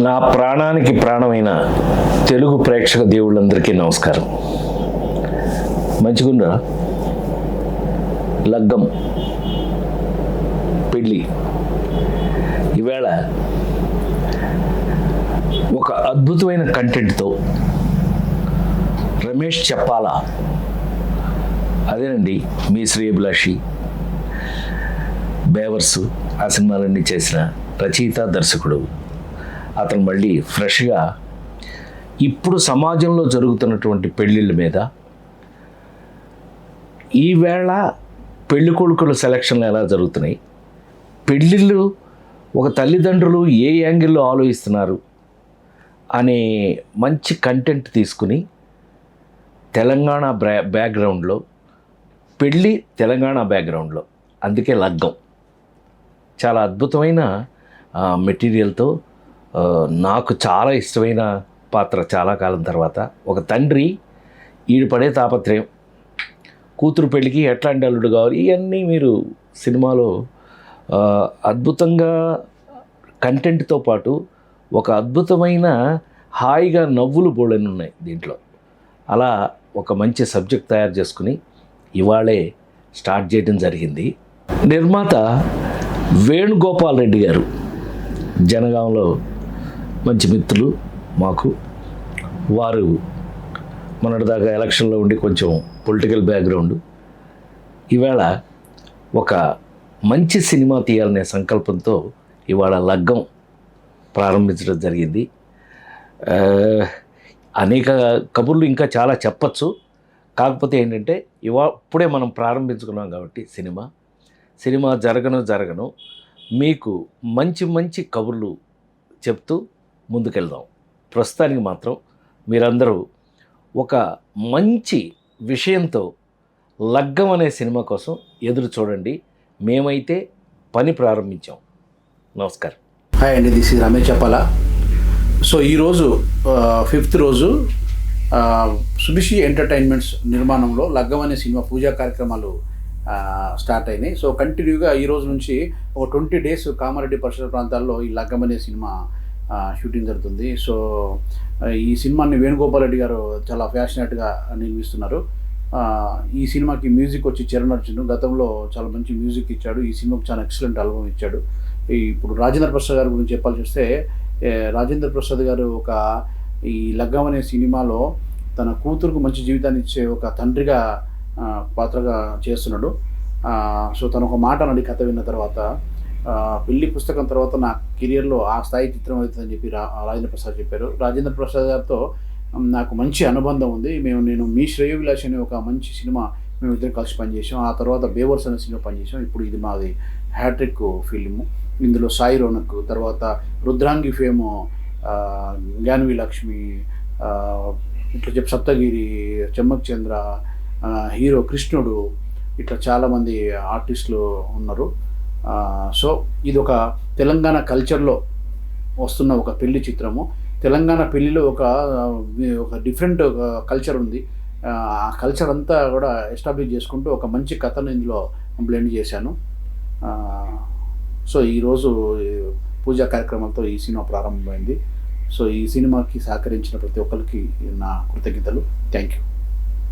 నా ప్రాణానికి ప్రాణమైన తెలుగు ప్రేక్షక దేవుళ్ళందరికీ నమస్కారం. మంచిగుందా? లగ్గం పెళ్ళి ఈవేళ ఒక అద్భుతమైన కంటెంట్తో రమేష్ చెప్పాలా, అదేనండి మీ శ్రేయభిలాషి బేవర్సు ఆ సినిమాలన్నీ చేసిన రచయిత దర్శకుడు. అతను మళ్ళీ ఫ్రెష్గా ఇప్పుడు సమాజంలో జరుగుతున్నటువంటి పెళ్ళిళ్ళ మీద, ఈవేళ పెళ్లి కొడుకుల సెలక్షన్లు ఎలా జరుగుతున్నాయి, పెళ్ళిళ్ళు ఒక తల్లిదండ్రులు ఏ యాంగిల్లో ఆలోచిస్తున్నారు అనే మంచి కంటెంట్ తీసుకుని తెలంగాణ బ్యాక్గ్రౌండ్లో పెళ్ళి, తెలంగాణ బ్యాక్గ్రౌండ్లో, అందుకే లగ్గం చాలా అద్భుతమైన మెటీరియల్తో నాకు చాలా ఇష్టమైన పాత్ర. చాలా కాలం తర్వాత ఒక తండ్రి ఈడు పడే తాపత్రయం, కూతురు పెళ్ళికి ఎట్లాంటి అల్లుడు కావాలి, ఇవన్నీ మీరు సినిమాలో అద్భుతంగా కంటెంట్తో పాటు ఒక అద్భుతమైన హాయిగా నవ్వులు బోళని ఉన్నాయి దీంట్లో. అలా ఒక మంచి సబ్జెక్ట్ తయారు చేసుకుని ఇవాళే స్టార్ట్ చేయడం జరిగింది. నిర్మాత వేణుగోపాల్ రెడ్డి గారు, జనగాంలో మంచి మిత్రులు మాకు. వారు మొన్నటిదాకా ఎలక్షన్లో ఉండి కొంచెం పొలిటికల్ బ్యాక్గ్రౌండ్. ఇవాళ ఒక మంచి సినిమా తీయాలనే సంకల్పంతో ఇవాళ లగ్గం ప్రారంభించడం జరిగింది. అనేక కబుర్లు ఇంకా చాలా చెప్పచ్చు. కాకపోతే ఏంటంటే ఇప్పుడే మనం ప్రారంభించుకున్నాం కాబట్టి సినిమా జరగను మీకు మంచి మంచి కబుర్లు చెప్తూ ముందుకెళ్దాం. ప్రస్తుతానికి మాత్రం మీరందరూ ఒక మంచి విషయంతో లగ్గం అనే సినిమా కోసం ఎదురు చూడండి. మేమైతే పని ప్రారంభించాం. నమస్కారం. హాయ్ అండి, దిస్ ఇస్ రమేష్ చెప్పాలా. సో ఈరోజు 5th రోజు సుభిషి ఎంటర్టైన్మెంట్స్ నిర్మాణంలో లగ్గం అనే సినిమా పూజా కార్యక్రమాలు స్టార్ట్ అయినాయి. సో కంటిన్యూగా ఈ రోజు నుంచి ఒక 20 days కామారెడ్డి పరిసర ప్రాంతాల్లో ఈ లగ్గం అనే సినిమా షూటింగ్ జరుగుతుంది. సో ఈ సినిమాని వేణుగోపాల్ రెడ్డి గారు చాలా ప్యాషనేట్గా నిర్మిస్తున్నారు. ఈ సినిమాకి మ్యూజిక్ వచ్చి చరణ్ అర్జున్ గతంలో చాలా మంచి మ్యూజిక్ ఇచ్చాడు. ఈ సినిమాకి చాలా ఎక్సలెంట్ ఆల్బమ్ ఇచ్చాడు. ఇప్పుడు రాజేంద్ర ప్రసాద్ గారి గురించి చెప్పాల్సి వస్తే, రాజేంద్ర ప్రసాద్ గారు ఈ లగ్గం అనే సినిమాలో తన కూతురుకు మంచి జీవితాన్ని ఇచ్చే ఒక తండ్రిగా పాత్రగా చేస్తున్నాడు. సో తను ఒక మాట అన్నాడు కథ విన్న తర్వాత, పెళ్లి పుస్తకం తర్వాత నా కెరియర్లో ఆ స్థాయి చిత్రం అవుతుందని చెప్పి రాజేంద్ర ప్రసాద్ చెప్పారు. రాజేంద్ర ప్రసాద్ గారితో నాకు మంచి అనుబంధం ఉంది. నేను మీ శ్రేయోభిలాషి అనే ఒక మంచి సినిమా మేము ఇద్దరు కలిసి పనిచేసాం. ఆ తర్వాత బేవర్స్ అనే సినిమా పనిచేసాం. ఇప్పుడు ఇది మాది హ్యాట్రిక్ ఫిల్ము. ఇందులో సాయి రోనక్, తర్వాత రుద్రాంగి ఫేము జ్ఞానవి లక్ష్మి, ఇట్లా సప్తగిరి, చెమ్మక్ చంద్ర, హీరో కృష్ణుడు, ఇట్లా చాలామంది ఆర్టిస్టులు ఉన్నారు. సో ఇది ఒక తెలంగాణ కల్చర్లో వస్తున్న ఒక పెళ్లి చిత్రము. తెలంగాణ పెళ్లిలో ఒక డిఫరెంట్ కల్చర్ ఉంది. ఆ కల్చర్ అంతా కూడా ఎస్టాబ్లిష్ చేసుకుంటూ ఒక మంచి కథను ఇందులో బ్లెండ్ చేశాను. సో ఈరోజు పూజా కార్యక్రమాలతో ఈ సినిమా ప్రారంభమైంది. సో ఈ సినిమాకి సహకరించిన ప్రతి ఒక్కరికి నా కృతజ్ఞతలు. Thank you.